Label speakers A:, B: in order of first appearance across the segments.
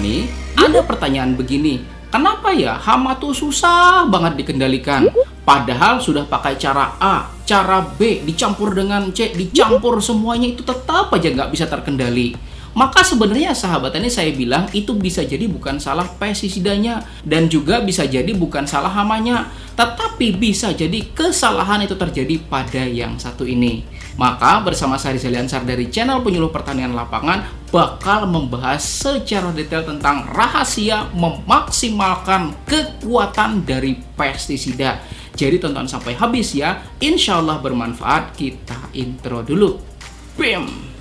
A: Tani, ada pertanyaan begini. Kenapa ya hama tuh susah banget dikendalikan? Padahal sudah pakai cara A, cara B, dicampur dengan C, dicampur semuanya itu tetap aja nggak bisa terkendali. Maka sebenarnya sahabat tani saya bilang itu bisa jadi bukan salah pestisidanya dan juga bisa jadi bukan salah hamanya, tetapi bisa jadi kesalahan itu terjadi pada yang satu ini. Maka bersama saya Rizal Ansar dari channel Penyuluh Pertanian Lapangan bakal membahas secara detail tentang rahasia memaksimalkan kekuatan dari pestisida. Jadi tonton sampai habis ya, insya Allah bermanfaat. Kita intro dulu. BAM!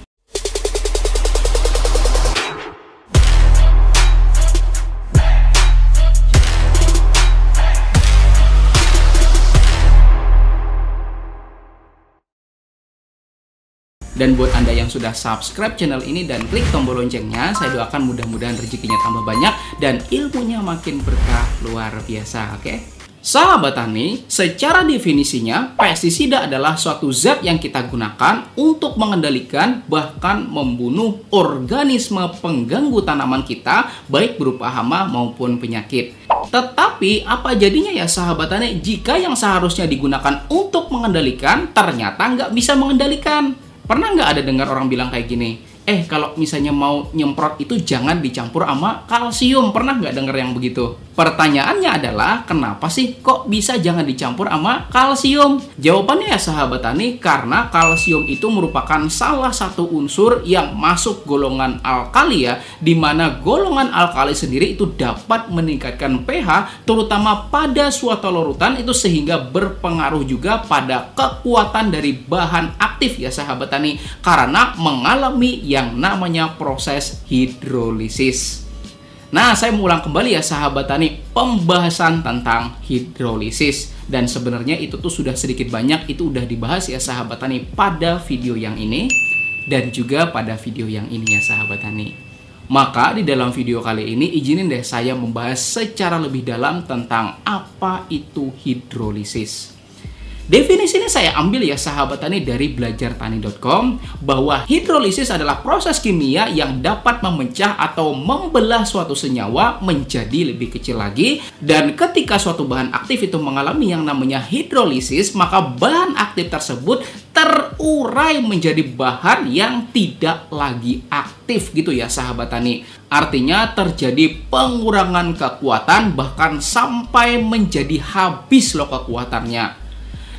A: Dan buat Anda yang sudah subscribe channel ini dan klik tombol loncengnya, saya doakan mudah-mudahan rezekinya tambah banyak dan ilmunya makin berkah luar biasa, oke? Sahabat tani, secara definisinya, pestisida adalah suatu zat yang kita gunakan untuk mengendalikan bahkan membunuh organisme pengganggu tanaman kita, baik berupa hama maupun penyakit. Tetapi apa jadinya ya sahabat tani jika yang seharusnya digunakan untuk mengendalikan ternyata nggak bisa mengendalikan? Pernah nggak ada dengar orang bilang kayak gini, kalau misalnya mau nyemprot itu jangan dicampur sama kalsium. Pernah nggak dengar yang begitu? Pertanyaannya adalah, kenapa sih kok bisa jangan dicampur sama kalsium? Jawabannya ya sahabat tani, karena kalsium itu merupakan salah satu unsur yang masuk golongan alkali ya, di mana golongan alkali sendiri itu dapat meningkatkan pH, terutama pada suatu larutan itu sehingga berpengaruh juga pada kekuatan dari bahan aktif ya sahabat tani, karena mengalami yang namanya proses hidrolisis. Nah, saya mengulang kembali ya sahabat tani, pembahasan tentang hidrolisis. Dan sebenarnya itu tuh sudah sedikit banyak itu udah dibahas ya sahabat tani pada video yang ini dan juga pada video yang ini ya sahabat tani. Maka di dalam video kali ini izinin deh saya membahas secara lebih dalam tentang apa itu hidrolisis. Definisi ini saya ambil ya sahabat tani dari belajartani.com, bahwa hidrolisis adalah proses kimia yang dapat memecah atau membelah suatu senyawa menjadi lebih kecil lagi, dan ketika suatu bahan aktif itu mengalami yang namanya hidrolisis, maka bahan aktif tersebut terurai menjadi bahan yang tidak lagi aktif gitu ya sahabat tani. Artinya terjadi pengurangan kekuatan bahkan sampai menjadi habis loh kekuatannya.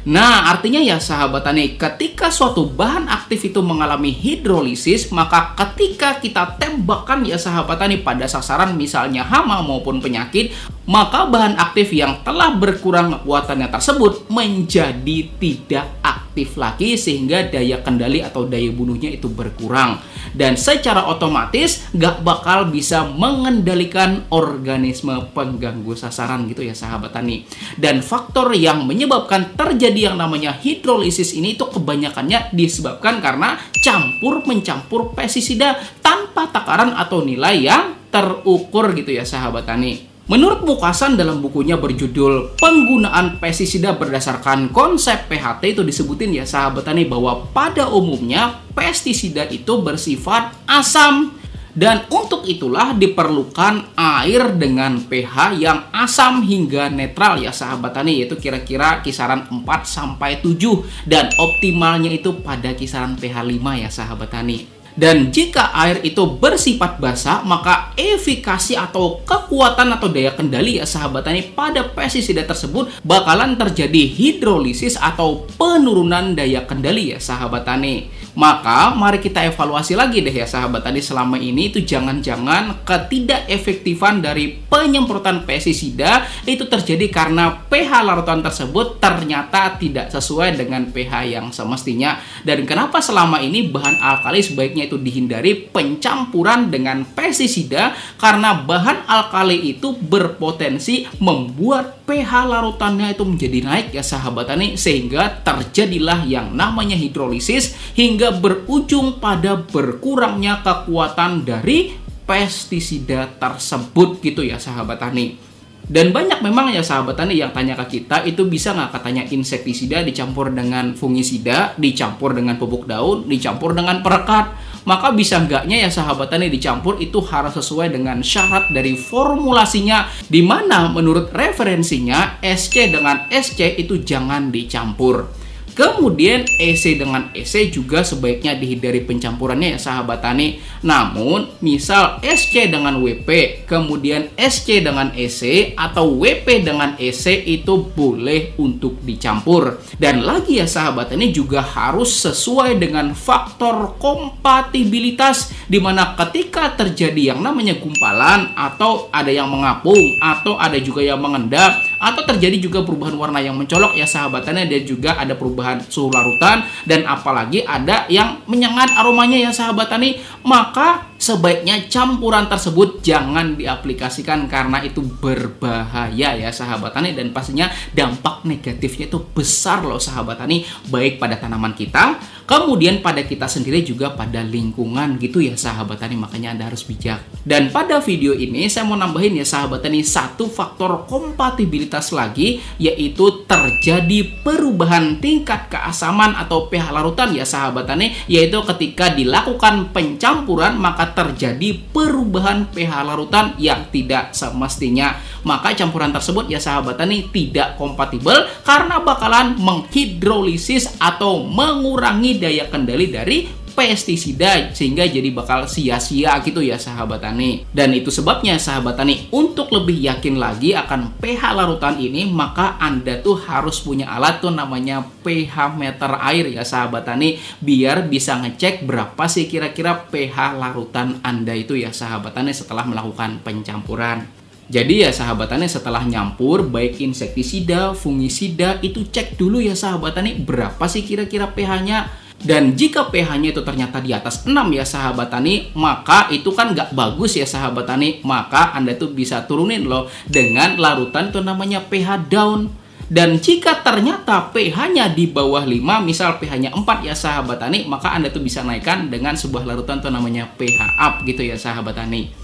A: Nah, artinya ya sahabat tani, ketika suatu bahan aktif itu mengalami hidrolisis, maka ketika kita tembakkan ya sahabat tani pada sasaran misalnya hama maupun penyakit, maka bahan aktif yang telah berkurang kekuatannya tersebut menjadi tidak aktif lagi sehingga daya kendali atau daya bunuhnya itu berkurang. Dan secara otomatis gak bakal bisa mengendalikan organisme pengganggu sasaran gitu ya sahabat tani. Dan faktor yang menyebabkan terjadi yang namanya hidrolisis ini itu kebanyakannya disebabkan karena campur-mencampur pestisida tanpa takaran atau nilai yang terukur gitu ya sahabat tani. Menurut Mukasan dalam bukunya berjudul Penggunaan Pestisida Berdasarkan Konsep PHT itu disebutin ya sahabat tani bahwa pada umumnya pestisida itu bersifat asam. Dan untuk itulah diperlukan air dengan pH yang asam hingga netral ya sahabat tani, yaitu kira-kira kisaran 4-7 dan optimalnya itu pada kisaran pH 5 ya sahabat tani. Dan jika air itu bersifat basah, maka efikasi atau kekuatan atau daya kendali ya sahabat tani pada pestisida tersebut bakalan terjadi hidrolisis atau penurunan daya kendali ya sahabat tani. Maka mari kita evaluasi lagi deh ya sahabat tani, selama ini itu jangan-jangan ketidakefektifan dari penyemprotan pestisida itu terjadi karena pH larutan tersebut ternyata tidak sesuai dengan pH yang semestinya. Dan kenapa selama ini bahan alkali sebaiknya itu dihindari pencampuran dengan pestisida, karena bahan alkali itu berpotensi membuat pH larutannya itu menjadi naik ya sahabat tani, sehingga terjadilah yang namanya hidrolisis hingga berujung pada berkurangnya kekuatan dari pestisida tersebut gitu ya sahabat tani. Dan banyak memang ya sahabat tani yang tanya ke kita, itu bisa nggak katanya insektisida dicampur dengan fungisida, dicampur dengan pupuk daun, dicampur dengan perekat. maka bisa enggaknya ya sahabat tani dicampur itu harus sesuai dengan syarat dari formulasinya, di mana menurut referensinya SC dengan SC itu jangan dicampur. Kemudian EC dengan EC juga sebaiknya dihindari pencampurannya ya sahabat tani. Namun misal SC dengan WP, kemudian SC dengan EC atau WP dengan EC itu boleh untuk dicampur. Dan lagi ya sahabat tani juga harus sesuai dengan faktor kompatibilitas, dimana ketika terjadi yang namanya gumpalan atau ada yang mengapung atau ada juga yang mengendap atau terjadi juga perubahan warna yang mencolok ya sahabat tani, dan juga ada perubahan suhu larutan, dan apalagi ada yang menyengat aromanya ya sahabat tani, maka sebaiknya campuran tersebut jangan diaplikasikan karena itu berbahaya ya sahabat tani, dan pastinya dampak negatifnya itu besar loh sahabat tani, baik pada tanaman kita, kemudian pada kita sendiri juga pada lingkungan gitu ya sahabat tani, makanya Anda harus bijak. Dan pada video ini saya mau nambahin ya sahabat tani satu faktor kompatibilitas lagi, yaitu terjadi perubahan tingkat keasaman atau pH larutan ya sahabat tani, yaitu ketika dilakukan pencampuran maka terjadi perubahan pH larutan yang tidak semestinya, maka campuran tersebut ya sahabat tani tidak kompatibel karena bakalan menghidrolisis atau mengurangi daya kendali dari pestisida, sehingga jadi bakal sia-sia gitu ya sahabat tani. Dan itu sebabnya sahabat tani, untuk lebih yakin lagi akan pH larutan ini, maka Anda tuh harus punya alat tuh namanya pH meter air ya sahabat tani, biar bisa ngecek berapa sih kira-kira pH larutan Anda itu ya sahabat tani setelah melakukan pencampuran. Jadi ya sahabat tani, setelah nyampur baik insektisida, fungisida, itu cek dulu ya sahabat tani berapa sih kira-kira pH-nya. Dan jika pH-nya itu ternyata di atas 6 ya sahabat tani, maka itu kan nggak bagus ya sahabat tani, maka Anda tuh bisa turunin loh dengan larutan itu namanya pH down. Dan jika ternyata pH-nya di bawah 5, misal pH-nya 4 ya sahabat tani, maka Anda tuh bisa naikkan dengan sebuah larutan itu namanya pH up gitu ya sahabat tani.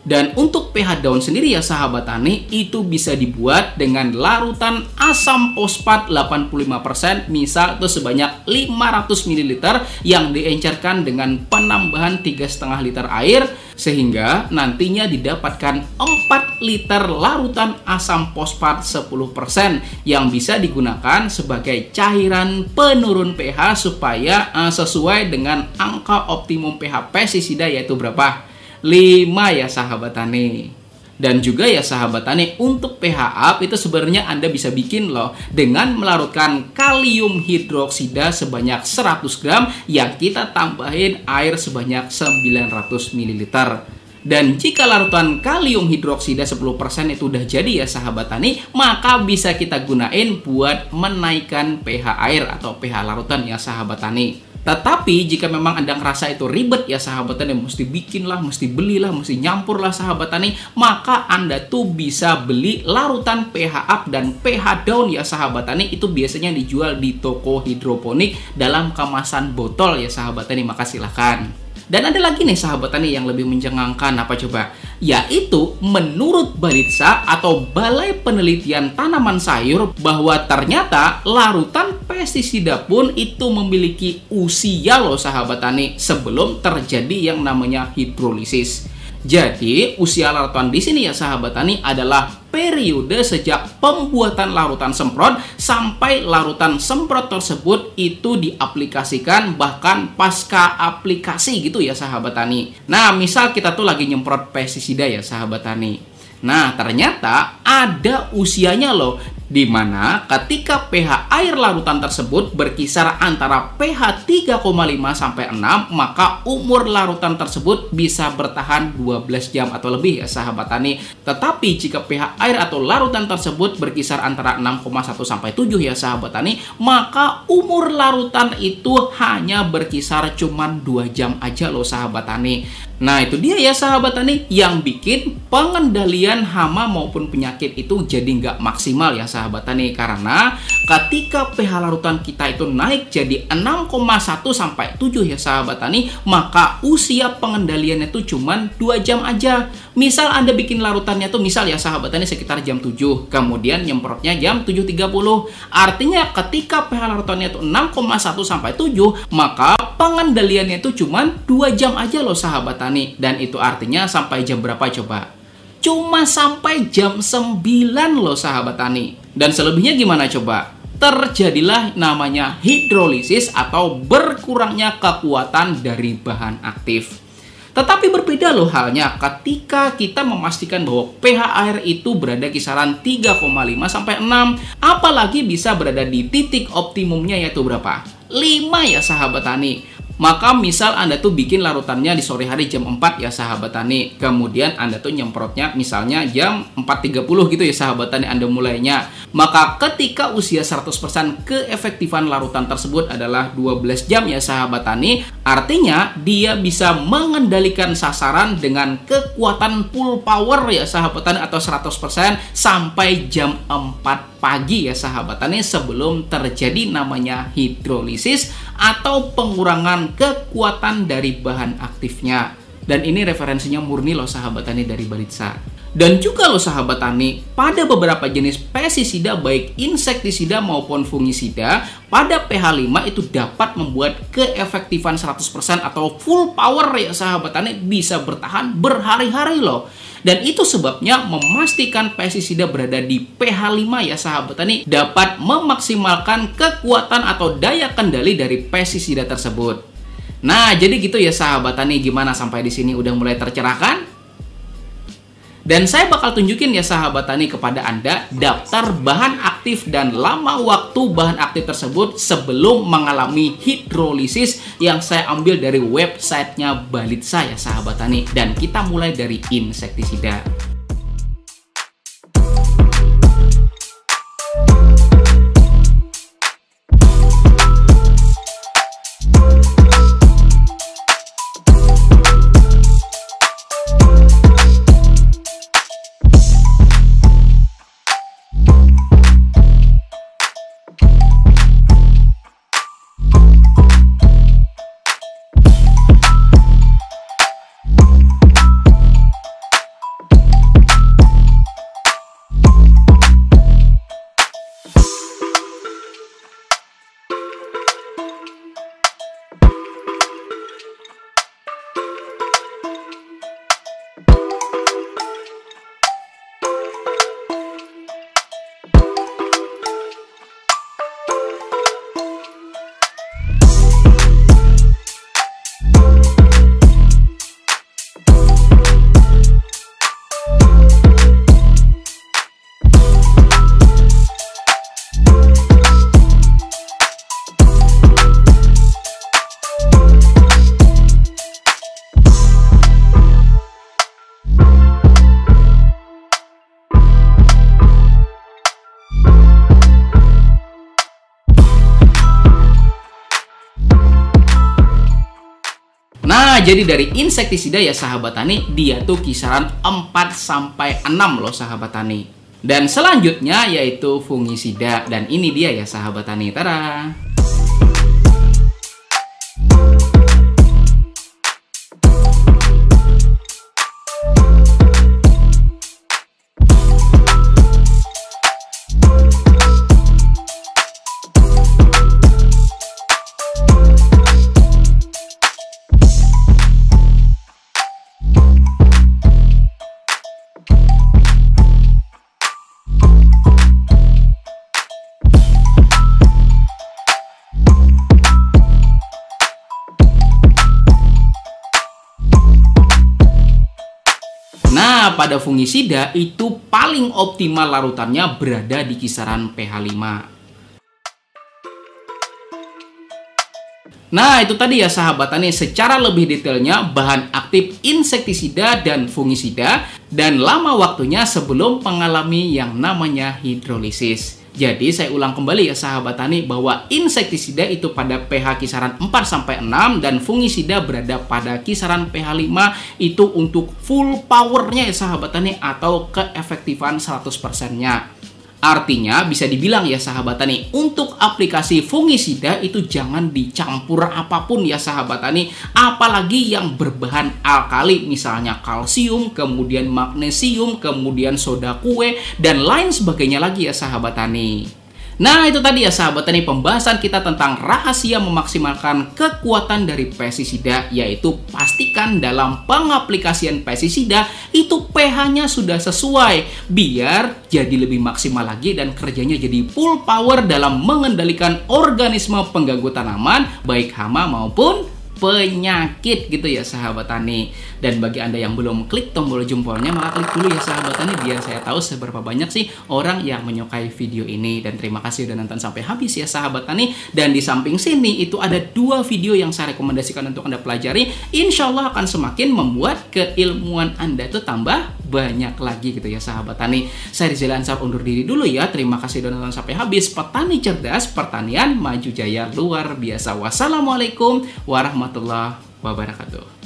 A: Dan untuk pH down sendiri ya sahabat tani, itu bisa dibuat dengan larutan asam fosfat 85%, misal itu sebanyak 500 ml yang diencerkan dengan penambahan 3,5 liter air, sehingga nantinya didapatkan 4 liter larutan asam fosfat 10% yang bisa digunakan sebagai cairan penurun pH supaya sesuai dengan angka optimum pH pestisida, yaitu berapa? 5 ya sahabat tani. Dan juga ya sahabat tani, untuk pH up itu sebenarnya Anda bisa bikin loh dengan melarutkan kalium hidroksida sebanyak 100 gram yang kita tambahin air sebanyak 900 ml. Dan jika larutan kalium hidroksida 10% itu udah jadi ya sahabat tani, maka bisa kita gunain buat menaikkan pH air atau pH larutan ya sahabat tani. Tetapi jika memang Anda ngerasa itu ribet ya sahabat tani, mesti bikin lah, mesti belilah, mesti nyampur lah sahabat tani, maka Anda tuh bisa beli larutan pH up dan pH down ya sahabat tani. Itu biasanya dijual di toko hidroponik dalam kemasan botol ya sahabat tani, maka silahkan. Dan ada lagi nih sahabat tani yang lebih mencengangkan, apa coba? Yaitu menurut Balitsa atau Balai Penelitian Tanaman Sayur, bahwa ternyata larutan pestisida pun itu memiliki usia loh sahabat tani sebelum terjadi yang namanya hidrolisis. Jadi usia larutan di sini ya sahabat tani adalah periode sejak pembuatan larutan semprot sampai larutan semprot tersebut itu diaplikasikan, bahkan pasca aplikasi gitu ya sahabat tani. Nah, misal kita tuh lagi nyemprot pestisida ya sahabat tani. Nah, ternyata ada usianya loh, dimana ketika pH air larutan tersebut berkisar antara pH 3,5 sampai 6, maka umur larutan tersebut bisa bertahan 12 jam atau lebih ya sahabat tani. Tetapi jika pH air atau larutan tersebut berkisar antara 6,1 sampai 7 ya sahabat tani, maka umur larutan itu hanya berkisar cuman 2 jam aja loh sahabat tani. Nah, itu dia ya sahabat tani yang bikin pengendalian hama maupun penyakit itu jadi nggak maksimal ya sahabat tani, karena ketika pH larutan kita itu naik jadi 6,1 sampai 7 ya sahabat tani, maka usia pengendaliannya itu cuman 2 jam aja. Misal Anda bikin larutannya tuh misal ya sahabat tani sekitar jam 7, kemudian nyemprotnya jam 7.30. Artinya ketika pH larutannya itu 6,1 sampai 7, maka pengendaliannya itu cuman 2 jam aja loh sahabat tani. Dan itu artinya sampai jam berapa coba? Cuma sampai jam 9 loh sahabat tani. Dan selebihnya gimana coba? Terjadilah namanya hidrolisis atau berkurangnya kekuatan dari bahan aktif. Tetapi berbeda loh halnya ketika kita memastikan bahwa pH air itu berada kisaran 3,5 sampai 6, apalagi bisa berada di titik optimumnya yaitu berapa? 5 ya sahabat tani. Maka misal Anda tuh bikin larutannya di sore hari jam 4 ya sahabat tani. Kemudian Anda tuh nyemprotnya misalnya jam 4.30 gitu ya sahabat tani Anda mulainya. Maka ketika usia 100% keefektifan larutan tersebut adalah 12 jam ya sahabat tani. Artinya dia bisa mengendalikan sasaran dengan kekuatan full power ya sahabat tani atau 100% sampai jam 4 pagi ya sahabat tani sebelum terjadi namanya hidrolisis atau pengurangan kekuatan dari bahan aktifnya. Dan ini referensinya murni loh sahabat tani dari Balitsa. Dan juga loh sahabat tani, pada beberapa jenis pestisida baik insektisida maupun fungisida pada pH 5 itu dapat membuat keefektifan 100% atau full power ya sahabat tani bisa bertahan berhari-hari loh. Dan itu sebabnya memastikan pestisida berada di pH 5 ya sahabat tani dapat memaksimalkan kekuatan atau daya kendali dari pestisida tersebut. Nah, jadi gitu ya sahabat tani, gimana sampai di sini udah mulai tercerahkan? Dan saya bakal tunjukin ya sahabat tani kepada Anda daftar bahan aktif dan lama waktu bahan aktif tersebut sebelum mengalami hidrolisis yang saya ambil dari websitenya Balitsa ya sahabat tani. Dan kita mulai dari insektisida. Nah, jadi dari insektisida ya sahabat tani, dia tuh kisaran 4-6 loh sahabat tani. Dan selanjutnya yaitu fungisida. Dan ini dia ya sahabat tani. Tada! Nah, pada fungisida itu paling optimal larutannya berada di kisaran pH 5. Nah, itu tadi ya sahabat tani secara lebih detailnya bahan aktif insektisida dan fungisida dan lama waktunya sebelum mengalami yang namanya hidrolisis. Jadi saya ulang kembali ya sahabat tani bahwa insektisida itu pada pH kisaran 4-6 dan fungisida berada pada kisaran pH 5 itu untuk full powernya ya sahabat tani atau keefektifan 100%-nya. Artinya bisa dibilang ya sahabat tani, untuk aplikasi fungisida itu jangan dicampur apapun ya sahabat tani, apalagi yang berbahan alkali misalnya kalsium, kemudian magnesium, kemudian soda kue dan lain sebagainya lagi ya sahabat tani. Nah, itu tadi ya sahabat tani pembahasan kita tentang rahasia memaksimalkan kekuatan dari pestisida, yaitu pastikan dalam pengaplikasian pestisida itu pH-nya sudah sesuai biar jadi lebih maksimal lagi dan kerjanya jadi full power dalam mengendalikan organisme pengganggu tanaman baik hama maupun penyakit gitu ya sahabat tani. Dan bagi Anda yang belum klik tombol jempolnya, maka klik dulu ya sahabat tani biar saya tahu seberapa banyak sih orang yang menyukai video ini. Dan terima kasih udah nonton sampai habis ya sahabat tani. Dan di samping sini itu ada 2 video yang saya rekomendasikan untuk Anda pelajari. Insya Allah akan semakin membuat keilmuan Anda itu tambah banyak lagi gitu ya sahabat tani. Saya Rizal Ansar undur diri dulu ya. Terima kasih udah nonton sampai habis. Petani cerdas, pertanian maju jaya luar biasa. Wassalamualaikum warahmatullahi wabarakatuh.